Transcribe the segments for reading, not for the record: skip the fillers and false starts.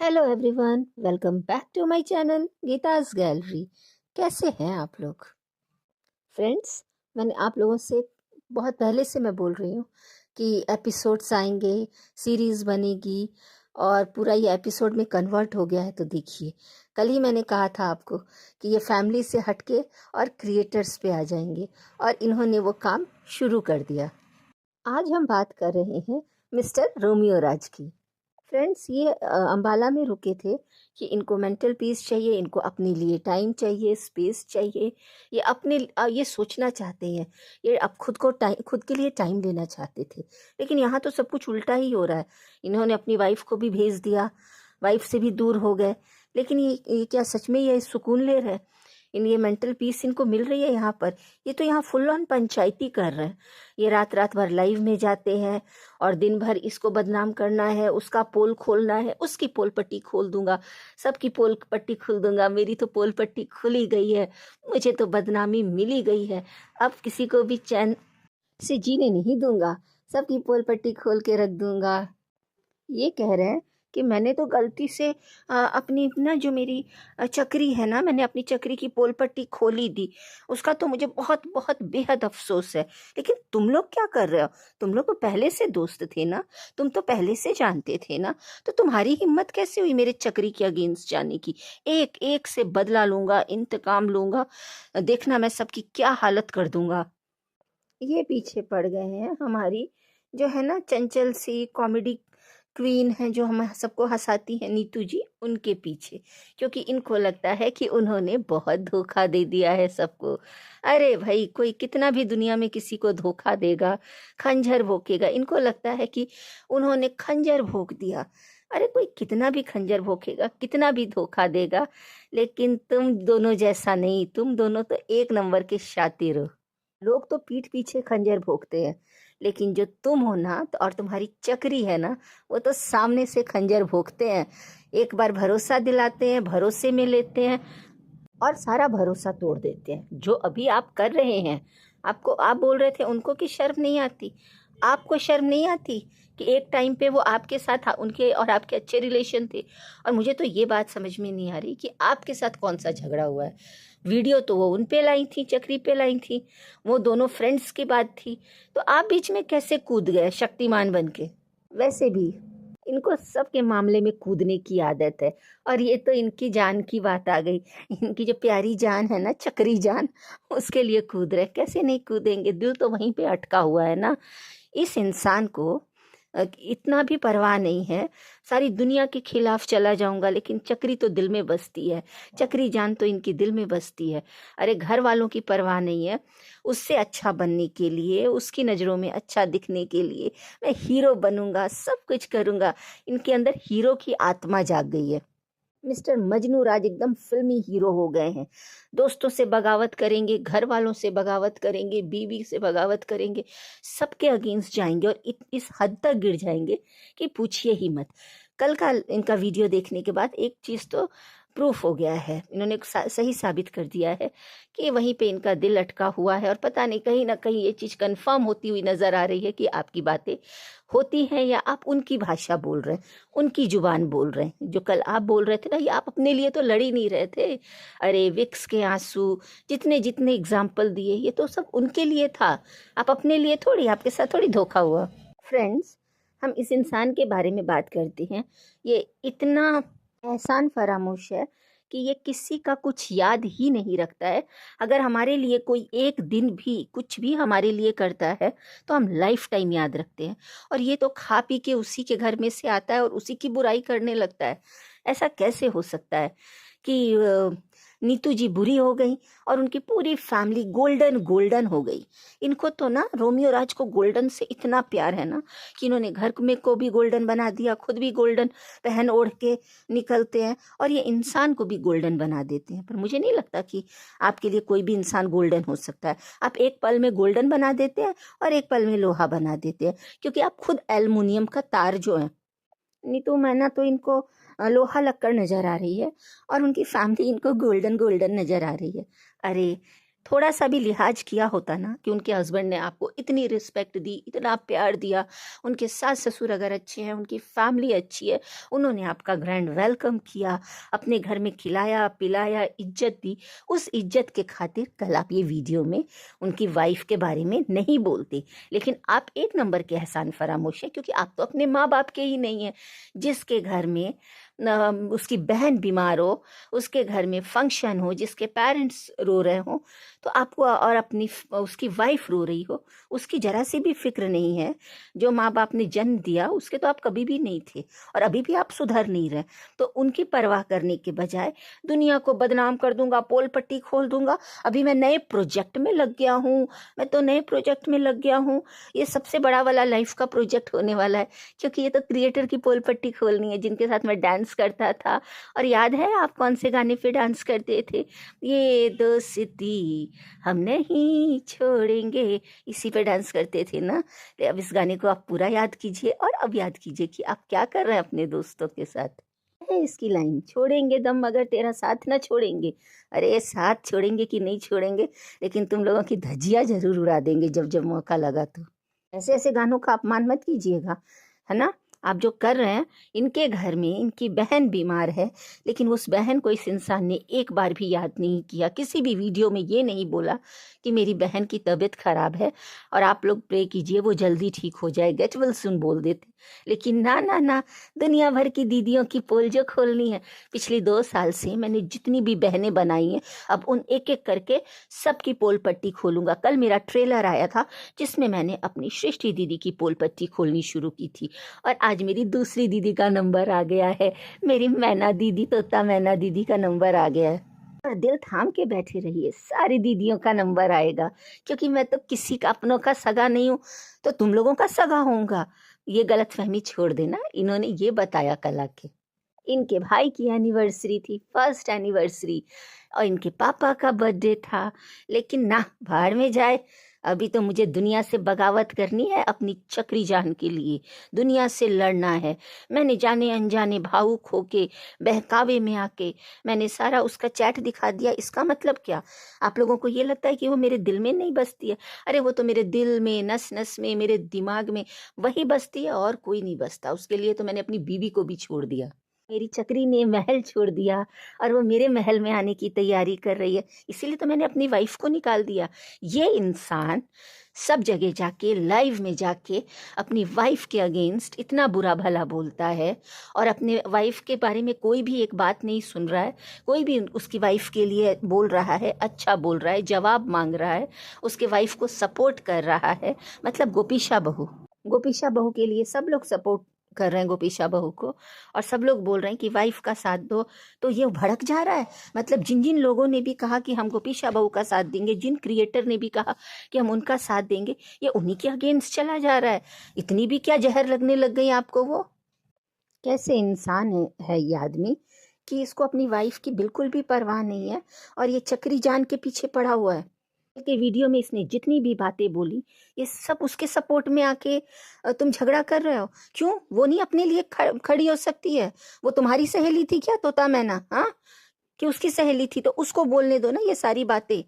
Hello everyone, welcome back to my channel Geeta's gallery. कैसे हैं आप लोग फ्रेंड्स? मैंने आप लोगों से बहुत पहले से मैं बोल रही हूँ कि एपिसोड्स आएंगे, सीरीज़ बनेगी और पूरा ये एपिसोड में कन्वर्ट हो गया है। तो देखिए, कल ही मैंने कहा था आपको कि ये फैमिली से हटके और क्रिएटर्स पे आ जाएंगे और इन्होंने वो काम शुरू कर दिया। आज हम बात कर रहे हैं मिस्टर रोमियो राज की। फ्रेंड्स, ये अंबाला में रुके थे कि इनको मेंटल पीस चाहिए, इनको अपने लिए टाइम चाहिए, स्पेस चाहिए। ये अपने ये सोचना चाहते हैं, ये अब खुद के लिए टाइम लेना चाहते थे। लेकिन यहाँ तो सब कुछ उल्टा ही हो रहा है। इन्होंने अपनी वाइफ को भी भेज दिया, वाइफ से भी दूर हो गए। लेकिन ये क्या सच में ये सुकून ले रहे हैं? ये मेंटल पीस इनको मिल रही है यहाँ पर? ये तो यहाँ फुल ऑन पंचायती कर रहे हैं। ये रात रात भर लाइव में जाते हैं और दिन भर इसको बदनाम करना है, उसका पोल खोलना है, उसकी पोल पट्टी खोल दूंगा, सबकी पोल पट्टी खोल दूंगा। मेरी तो पोल पट्टी खुली गई है, मुझे तो बदनामी मिली गई है, अब किसी को भी चैन से जीने नहीं दूंगा, सबकी पोल पट्टी खोल के रख दूंगा। ये कह रहे हैं कि मैंने तो गलती से अपनी ना जो मेरी चक्री है ना, मैंने अपनी चक्री की पोल पट्टी खोली दी, उसका तो मुझे बहुत बहुत बेहद अफसोस है। लेकिन तुम लोग क्या कर रहे हो? तुम लोग तो पहले से दोस्त थे ना, तुम तो पहले से जानते थे ना, तो तुम्हारी हिम्मत कैसे हुई मेरे चक्री के अगेंस्ट जाने की? एक एक से बदला लूंगा, इंतकाम लूंगा, देखना मैं सबकी क्या हालत कर दूंगा। ये पीछे पड़ गए हैं हमारी जो है ना चंचल सी कॉमेडी क्वीन है, जो हम सबको हंसाती है, नीतू जी, उनके पीछे। क्योंकि इनको लगता है कि उन्होंने बहुत धोखा दे दिया है सबको। अरे भाई, कोई कितना भी दुनिया में किसी को धोखा देगा, खंजर भोंकेगा, इनको लगता है कि उन्होंने खंजर भोंक दिया। अरे कोई कितना भी खंजर भोंकेगा, कितना भी धोखा देगा, लेकिन तुम दोनों जैसा नहीं। तुम दोनों तो एक नंबर के शातिर हो। लोग तो पीठ पीछे खंजर भोंकते हैं, लेकिन जो तुम हो ना, तो और तुम्हारी चक्री है ना, वो तो सामने से खंजर भोंकते हैं। एक बार भरोसा दिलाते हैं, भरोसे में लेते हैं और सारा भरोसा तोड़ देते हैं। जो अभी आप कर रहे हैं, आपको आप बोल रहे थे उनको कि शर्म नहीं आती। आपको शर्म नहीं आती कि एक टाइम पे वो आपके साथ उनके और आपके अच्छे रिलेशन थे। और मुझे तो ये बात समझ में नहीं आ रही कि आपके साथ कौन सा झगड़ा हुआ है। वीडियो तो वो उन पे लाई थी, चक्री पे लाई थी, वो दोनों फ्रेंड्स की बात थी, तो आप बीच में कैसे कूद गए शक्तिमान बन के? वैसे भी इनको सबके मामले में कूदने की आदत है, और ये तो इनकी जान की बात आ गई। इनकी जो प्यारी जान है ना, चक्री जान, उसके लिए कूद रहे। कैसे नहीं कूदेंगे? दिल तो वहीं पे अटका हुआ है ना। इस इंसान को इतना भी परवाह नहीं है, सारी दुनिया के खिलाफ चला जाऊंगा, लेकिन चक्री तो दिल में बसती है, चक्री जान तो इनकी दिल में बसती है। अरे घर वालों की परवाह नहीं है, उससे अच्छा बनने के लिए, उसकी नज़रों में अच्छा दिखने के लिए मैं हीरो बनूंगा, सब कुछ करूंगा। इनके अंदर हीरो की आत्मा जाग गई है। मिस्टर मजनू राज एकदम फिल्मी हीरो हो गए हैं। दोस्तों से बगावत करेंगे, घर वालों से बगावत करेंगे, बीवी से बगावत करेंगे, सबके अगेंस्ट जाएंगे और इस हद तक गिर जाएंगे कि पूछिए ही मत। कल का इनका वीडियो देखने के बाद एक चीज़ तो प्रूफ हो गया है, इन्होंने सही साबित कर दिया है कि वहीं पे इनका दिल अटका हुआ है। और पता नहीं, कहीं ना कहीं ये चीज़ कंफर्म होती हुई नज़र आ रही है कि आपकी बातें होती हैं या आप उनकी भाषा बोल रहे हैं, उनकी जुबान बोल रहे हैं। जो कल आप बोल रहे थे ना, ये आप अपने लिए तो लड़ ही नहीं रहे थे। अरे विक्स के आंसू, जितने जितने एग्जाम्पल दिए, ये तो सब उनके लिए था, आप अपने लिए थोड़ी, आपके साथ थोड़ी धोखा हुआ। फ्रेंड्स, हम इस इंसान के बारे में बात करते हैं, ये इतना एहसान फरामोश है कि ये किसी का कुछ याद ही नहीं रखता है। अगर हमारे लिए कोई एक दिन भी कुछ भी हमारे लिए करता है, तो हम लाइफ टाइम याद रखते हैं। और ये तो खा पी के उसी के घर में से आता है और उसी की बुराई करने लगता है। ऐसा कैसे हो सकता है कि नीतू जी बुरी हो गई और उनकी पूरी फैमिली गोल्डन गोल्डन हो गई? इनको तो ना रोमियो राज को गोल्डन से इतना प्यार है ना कि इन्होंने घर में को भी गोल्डन बना दिया, खुद भी गोल्डन पहन ओढ़ के निकलते हैं और ये इंसान को भी गोल्डन बना देते हैं। पर मुझे नहीं लगता कि आपके लिए कोई भी इंसान गोल्डन हो सकता है। आप एक पल में गोल्डन बना देते हैं और एक पल में लोहा बना देते हैं, क्योंकि आप खुद एल्युमिनियम का तार जो है। नीतू मैना तो इनको लोहा लक्कड़ नजर आ रही है और उनकी फैमिली इनको गोल्डन गोल्डन नजर आ रही है। अरे थोड़ा सा भी लिहाज किया होता ना कि उनके हस्बैंड ने आपको इतनी रिस्पेक्ट दी, इतना प्यार दिया, उनके सास ससुर अगर अच्छे हैं, उनकी फैमिली अच्छी है, उन्होंने आपका ग्रैंड वेलकम किया, अपने घर में खिलाया पिलाया, इज्जत दी, उस इज्जत के खातिर कल आप ये वीडियो में उनकी वाइफ के बारे में नहीं बोलते। लेकिन आप एक नंबर के एहसान फरामोश हैं, क्योंकि आप तो अपने माँ बाप के ही नहीं हैं। जिसके घर में उसकी बहन बीमार हो, उसके घर में फंक्शन हो, जिसके पेरेंट्स रो रहे हो, तो आपको और अपनी उसकी वाइफ रो रही हो, उसकी जरा सी भी फिक्र नहीं है। जो माँ बाप ने जन्म दिया उसके तो आप कभी भी नहीं थे, और अभी भी आप सुधर नहीं रहे। तो उनकी परवाह करने के बजाय दुनिया को बदनाम कर दूंगा, पोल पट्टी खोल दूंगा, अभी मैं नए प्रोजेक्ट में लग गया हूँ, मैं तो नए प्रोजेक्ट में लग गया हूँ, ये सबसे बड़ा वाला लाइफ का प्रोजेक्ट होने वाला है, क्योंकि ये तो क्रिएटर की पोल पट्टी खोलनी है, जिनके साथ मैं डांस करता था। और याद है आप कौन से गाने पे डांस करते थे? ये दोस्ती हम नहीं छोड़ेंगे, इसी पे डांस करते थे ना। तो अब इस गाने को आप पूरा याद कीजिए, और अब याद कीजिए कि आप क्या कर रहे हैं अपने दोस्तों के साथ। है इसकी लाइन, छोड़ेंगे दम मगर तेरा साथ ना छोड़ेंगे। अरे साथ छोड़ेंगे कि नहीं छोड़ेंगे, लेकिन तुम लोगों की धज्जियां जरूर उड़ा देंगे जब जब मौका लगा तो। ऐसे ऐसे गानों का अपमान मत कीजिएगा, है ना। आप जो कर रहे हैं, इनके घर में इनकी बहन बीमार है, लेकिन उस बहन को इस इंसान ने एक बार भी याद नहीं किया, किसी भी वीडियो में ये नहीं बोला कि मेरी बहन की तबीयत खराब है और आप लोग प्रे कीजिए वो जल्दी ठीक हो जाए, गेट वेल सुन बोल देते। लेकिन ना ना ना, दुनिया भर की दीदियों की पोल जो खोलनी है। पिछले 2 साल से मैंने जितनी भी बहनें बनाई हैं, अब उन एक एक करके सबकी पोल पट्टी खोलूंगा। कल मेरा ट्रेलर आया था जिसमें मैंने अपनी सृष्टि दीदी की पोल पट्टी खोलनी शुरू की थी, और आज मेरी दूसरी दीदी का नंबर आ गया है, मेरी मैना दीदी, तोता मैना दीदी का नंबर आ गया है। और दिल थाम के बैठे रहिए, सारी दीदियों का नंबर आएगा, क्योंकि मैं तो किसी का अपनों का सगा नहीं हूँ, तो तुम लोगों का सगा होऊंगा। ये गलतफहमी छोड़ देना, इन्होंने ये बताया कल आके। इनके भाई की एनिवर्सरी थी, फर्स्ट एनिवर्सरी, और इनके पापा का बर्थडे था, लेकिन ना, भाड़ में जाए। अभी तो मुझे दुनिया से बगावत करनी है अपनी चक्री जान के लिए, दुनिया से लड़ना है। मैंने जाने अनजाने भावुक होके, बहकावे में आके मैंने सारा उसका चैट दिखा दिया। इसका मतलब क्या? आप लोगों को ये लगता है कि वो मेरे दिल में नहीं बसती है? अरे वो तो मेरे दिल में, नस नस में, मेरे दिमाग में वही बसती है, और कोई नहीं बसता। उसके लिए तो मैंने अपनी बीवी को भी छोड़ दिया। मेरी चक्री ने महल छोड़ दिया और वो मेरे महल में आने की तैयारी कर रही है, इसीलिए तो मैंने अपनी वाइफ को निकाल दिया। ये इंसान सब जगह जाके, लाइव में जाके अपनी वाइफ के अगेंस्ट इतना बुरा भला बोलता है, और अपने वाइफ के बारे में कोई भी एक बात नहीं सुन रहा है। कोई भी उसकी वाइफ के लिए बोल रहा है, अच्छा बोल रहा है, जवाब मांग रहा है, उसके वाइफ को सपोर्ट कर रहा है। मतलब गोपीशा बहू, गोपीशा बहू के लिए सब लोग सपोर्ट कर रहे हैं गोपीशा बहू को, और सब लोग बोल रहे हैं कि वाइफ का साथ दो। तो ये भड़क जा रहा है। मतलब जिन जिन लोगों ने भी कहा कि हम गोपीशा बहू का साथ देंगे, जिन क्रिएटर ने भी कहा कि हम उनका साथ देंगे, ये उन्हीं के अगेंस्ट चला जा रहा है। इतनी भी क्या जहर लगने लग गई आपको? वो कैसे इंसान है ये आदमी कि इसको अपनी वाइफ की बिल्कुल भी परवाह नहीं है, और ये चक्री जान के पीछे पड़ा हुआ है। के वीडियो में इसने जितनी भी बातें बोली, ये सब उसके सपोर्ट में आके तुम झगड़ा कर रहे हो। क्यों? वो नहीं अपने लिए खड़ी हो सकती है? वो तुम्हारी सहेली थी क्या, तोता मैना? हाँ, कि उसकी सहेली थी? तो उसको बोलने दो ना ये सारी बातें।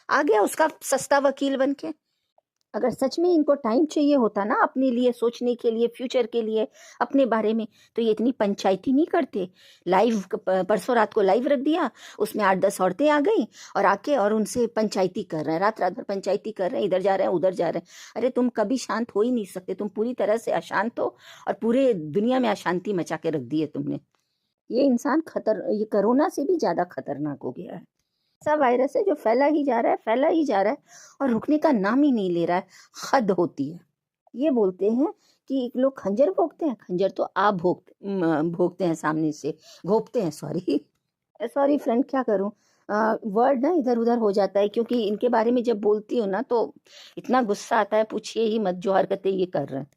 आ गया उसका सस्ता वकील बन के। अगर सच में इनको टाइम चाहिए होता ना अपने लिए सोचने के लिए, फ्यूचर के लिए, अपने बारे में, तो ये इतनी पंचायती नहीं करते। लाइव परसों रात को लाइव रख दिया, उसमें 8-10 औरतें आ गई और आके और उनसे पंचायती कर रहे हैं, रात रात भर पंचायती कर रहे हैं, इधर जा रहे हैं उधर जा रहे हैं। अरे तुम कभी शांत हो ही नहीं सकते, तुम पूरी तरह से अशांत हो, और पूरे दुनिया में अशांति मचा के रख दी है तुमने। ये इंसान ये कोरोना से भी ज्यादा खतरनाक हो गया है। ऐसा वायरस है जो फैला ही जा रहा है, फैला ही जा रहा है, और रुकने का नाम ही नहीं ले रहा है। हद होती है। ये बोलते हैं कि लोग खंजर भोगते हैं, खंजर तो आप भोगते हैं सामने से, घोपते हैं, सॉरी सॉरी फ्रेंड, क्या करूं, वर्ड ना इधर उधर हो जाता है, क्योंकि इनके बारे में जब बोलती हूँ ना तो इतना गुस्सा आता है, पूछिए ही मत जो हरकतें ये कर रहे हैं।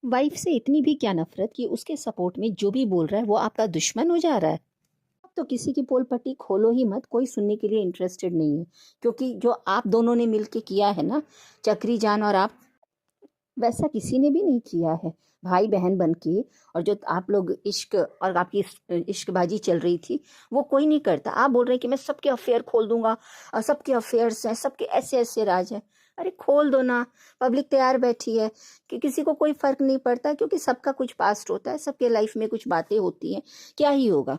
वाइफ से इतनी भी क्या नफरत कि उसके सपोर्ट में जो भी बोल रहा है वो आपका दुश्मन हो जा रहा है। तो किसी की पोल पट्टी खोलो ही मत, कोई सुनने के लिए इंटरेस्टेड नहीं है, क्योंकि जो आप दोनों ने मिलके किया है ना, चक्री जान और आप, वैसा किसी ने भी नहीं किया है भाई बहन बन के। और जो आप लोग इश्क और आपकी इश्कबाजी चल रही थी वो कोई नहीं करता। आप बोल रहे हैं कि मैं सबके अफेयर खोल दूंगा और सबके अफेयर्स हैं, सबके ऐसे ऐसे राज हैं। अरे खोल दो ना, पब्लिक तैयार बैठी है कि किसी को कोई फर्क नहीं पड़ता, क्योंकि सबका कुछ पास्ट होता है, सबके लाइफ में कुछ बातें होती हैं। क्या ही होगा,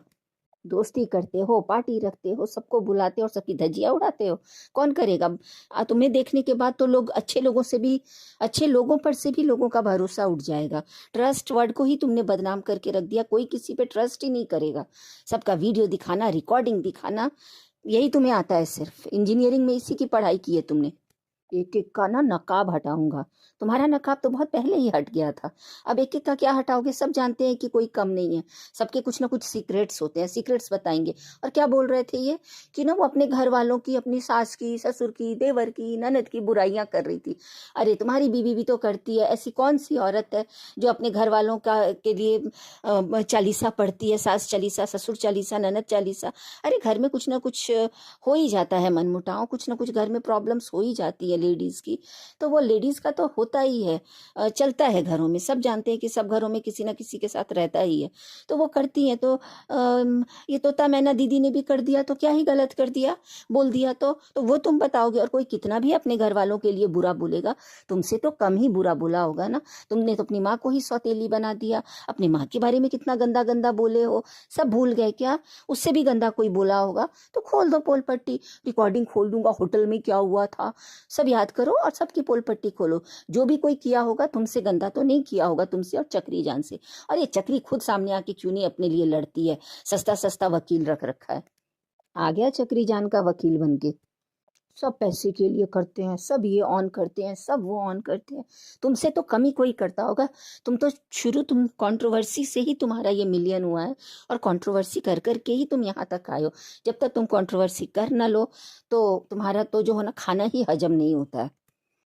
दोस्ती करते हो, पार्टी रखते हो, सबको बुलाते हो और सबकी धज्जियां उड़ाते हो। कौन करेगा? तुम्हें देखने के बाद तो लोग अच्छे लोगों से भी, अच्छे लोगों पर से भी लोगों का भरोसा उठ जाएगा। ट्रस्ट वर्ड को ही तुमने बदनाम करके रख दिया, कोई किसी पे ट्रस्ट ही नहीं करेगा। सबका वीडियो दिखाना, रिकॉर्डिंग दिखाना, यही तुम्हें आता है। सिर्फ इंजीनियरिंग में इसी की पढ़ाई की है तुमने। एक एक का ना नकाब हटाऊंगा। तुम्हारा नकाब तो बहुत पहले ही हट गया था, अब एक एक का क्या हटाओगे? सब जानते हैं कि कोई कम नहीं है, सबके कुछ ना कुछ सीक्रेट्स होते हैं, सीक्रेट्स बताएंगे। और क्या बोल रहे थे ये कि ना वो अपने घर वालों की, अपनी सास की, ससुर की, देवर की, ननद की बुराइयां कर रही थी। अरे तुम्हारी बीवी भी तो करती है। ऐसी कौन सी औरत है जो अपने घर वालों का के लिए चालीसा पढ़ती है? सास चालीसा, ससुर चालीसा, ननद चालीसा। अरे घर में कुछ ना कुछ हो ही जाता है, मनमुटाव, कुछ ना कुछ घर में प्रॉब्लम्स हो ही जाती है लेडीज की। तो वो लेडीज का तो होता ही है, चलता है घरों में। सब जानते हैं कि सब घरों में किसी ना किसी के साथ रहता ही है। तो वो करती हैं। तो ये तोता मैना दीदी ने भी कर दिया तो क्या ही गलत कर दिया, बोल दिया तो वो तुम बताओगे। और कोई कितना भी अपने घर वालों के लिए बुरा बोलेगा, तुमसे तो कम ही बुरा बोला होगा ना। तुमने तो अपनी माँ को ही सौतेली बना दिया, अपनी माँ के बारे में कितना गंदा गंदा बोले हो। सब भूल गए क्या? उससे भी गंदा कोई बोला होगा तो खोल दो पोल पट्टी, रिकॉर्डिंग खोल दूंगा, होटल में क्या हुआ था सब याद करो और सबकी पोल पट्टी खोलो। जो भी कोई किया होगा तुमसे गंदा तो नहीं किया होगा, तुमसे और चक्री जान से। और ये चक्री खुद सामने आके क्यों नहीं अपने लिए लड़ती है? सस्ता सस्ता वकील रख रखा है, आ गया चक्री जान का वकील बन के। सब पैसे के लिए करते हैं, सब ये ऑन करते हैं, सब वो ऑन करते हैं। तुमसे तो कम ही कोई करता होगा। तुम कंट्रोवर्सी से ही तुम्हारा ये मिलियन हुआ है, और कंट्रोवर्सी कर करके ही तुम यहाँ तक आए हो। जब तक तुम कंट्रोवर्सी कर ना लो तो तुम्हारा तो जो है ना, खाना ही हजम नहीं होता है।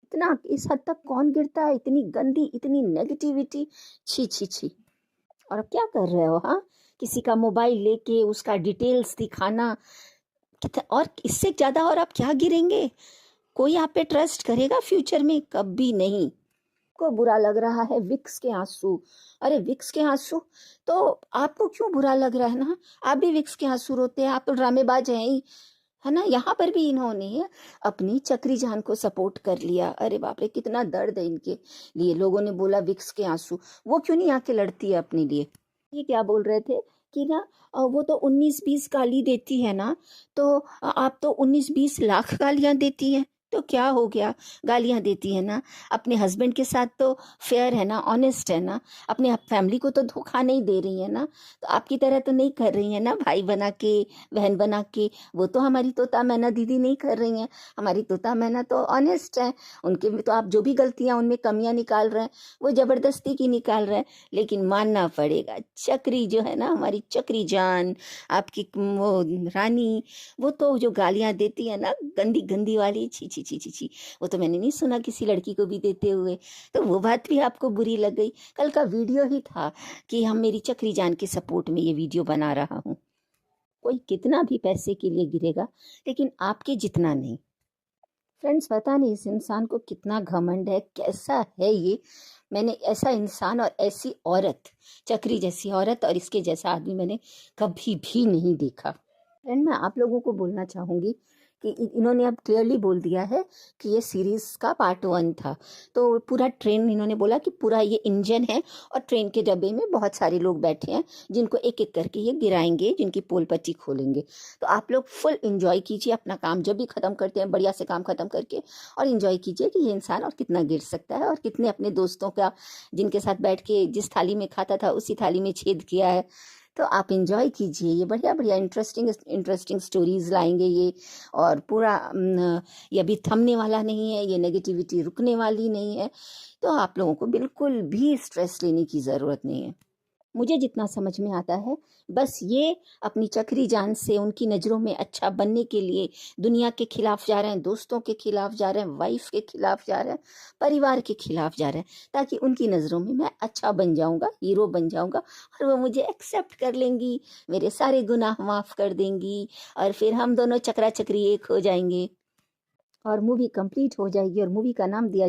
इतना इस हद तक कौन गिरता है? इतनी गंदी, इतनी नेगेटिविटी, छी छी छी। और अब क्या कर रहे हो? हाँ, किसी का मोबाइल लेके उसका डिटेल्स दिखाना, कितना और इससे ज्यादा और आप क्या गिरेंगे? कोई आप पे ट्रस्ट करेगा फ्यूचर में? कभी नहीं। को बुरा लग रहा है विक्स के आंसू। अरे विक्स के आंसू तो आपको क्यों बुरा लग रहा है ना? आप भी विक्स के आंसू रोते हैं, आप तो ड्रामेबाज हैं ही, है ना। यहाँ पर भी इन्होंने अपनी चक्री जान को सपोर्ट कर लिया। अरे बाप रे, कितना दर्द है इनके लिए। लोगों ने बोला विक्स के आंसू, वो क्यों नहीं आके लड़ती है अपने लिए? ये क्या बोल रहे थे कि ना वो तो 19-20 गाली देती है ना, तो आप तो 19-20 लाख गालियां देती हैं। तो क्या हो गया? गालियां देती है ना, अपने हस्बैंड के साथ तो फेयर है ना, ऑनेस्ट है ना, अपने फैमिली को तो धोखा नहीं दे रही है ना। तो आपकी तरह तो नहीं कर रही है ना, भाई बना के, बहन बना के। वो तो हमारी तोता मैना दीदी नहीं कर रही हैं। हमारी तोता मैना तो ऑनेस्ट है। उनके भी तो आप जो भी गलतियां उनमें कमियां निकाल रहे हैं वो जबरदस्ती की निकाल रहे हैं। लेकिन मानना पड़ेगा, चक्री जो है ना, हमारी चक्री जान, आपकी वो रानी, वो तो जो गालियां देती है ना, गंदी गंदी वाली, छी छी छी छी छी, वो तो मैंने नहीं सुना किसी लड़की को भी देते हुए। तो वो बात भी आपको बुरी लग गई। कल का वीडियो ही था कि हम मेरी चक्री जान के सपोर्ट में ये वीडियो बना रहा हूँ। कोई कितना भी पैसे के लिए गिरेगा, लेकिन आपके जितना नहीं। फ्रेंड्स, पता नहीं इस इंसान को कितना घमंड है, कैसा है ये। मैंने ऐसा इंसान और ऐसी औरत, चक्री जैसी औरत और इसके जैसा आदमी मैंने कभी भी नहीं देखा। फ्रेंड, मैं आप लोगों को बोलना चाहूँगी कि इन्होंने अब क्लियरली बोल दिया है कि ये सीरीज़ का पार्ट 1 था। तो पूरा ट्रेन, इन्होंने बोला कि पूरा ये इंजन है और ट्रेन के डब्बे में बहुत सारे लोग बैठे हैं जिनको एक एक करके ये गिराएंगे, जिनकी पोल पट्टी खोलेंगे। तो आप लोग फुल इंजॉय कीजिए अपना काम, जब भी ख़त्म करते हैं बढ़िया से काम ख़त्म करके, और इंजॉय कीजिए कि ये इंसान और कितना गिर सकता है, और कितने अपने दोस्तों का, जिनके साथ बैठ के जिस थाली में खाता था उसी थाली में छेद किया है। तो आप इंजॉय कीजिए, ये बढ़िया बढ़िया इंटरेस्टिंग इंटरेस्टिंग स्टोरीज लाएंगे ये। और पूरा ये अभी थमने वाला नहीं है, ये नेगेटिविटी रुकने वाली नहीं है। तो आप लोगों को बिल्कुल भी स्ट्रेस लेने की ज़रूरत नहीं है। मुझे जितना समझ में आता है, बस ये अपनी चक्री जान से उनकी नज़रों में अच्छा बनने के लिए दुनिया के खिलाफ जा रहे हैं, दोस्तों के खिलाफ जा रहे हैं, वाइफ के खिलाफ जा रहे हैं, परिवार के खिलाफ जा रहे हैं, ताकि उनकी नज़रों में मैं अच्छा बन जाऊंगा, हीरो बन जाऊंगा, और वो मुझे एक्सेप्ट कर लेंगी, मेरे सारे गुनाह माफ़ कर देंगी, और फिर हम दोनों चक्रा चक्री एक हो जाएंगे और मूवी कंप्लीट हो जाएगी। और मूवी का नाम दिया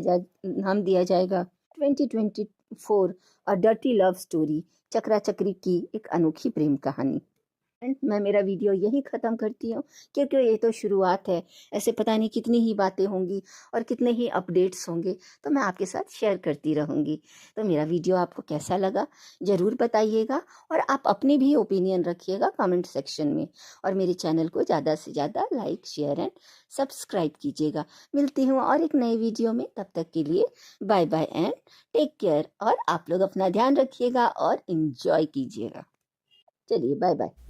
जाएगा 2024 अ डर्टी लव स्टोरी, चक्रा चक्री की एक अनोखी प्रेम कहानी। एंड मैं मेरा वीडियो यहीं ख़त्म करती हूँ, क्योंकि ये तो शुरुआत है। ऐसे पता नहीं कितनी ही बातें होंगी और कितने ही अपडेट्स होंगे, तो मैं आपके साथ शेयर करती रहूँगी। तो मेरा वीडियो आपको कैसा लगा ज़रूर बताइएगा, और आप अपने भी ओपिनियन रखिएगा कमेंट सेक्शन में। और मेरे चैनल को ज़्यादा से ज़्यादा लाइक, शेयर एंड सब्सक्राइब कीजिएगा। मिलती हूँ और एक नए वीडियो में, तब तक के लिए bye bye and take care. और आप लोग अपना ध्यान रखिएगा और इन्जॉय कीजिएगा। चलिए बाय बाय।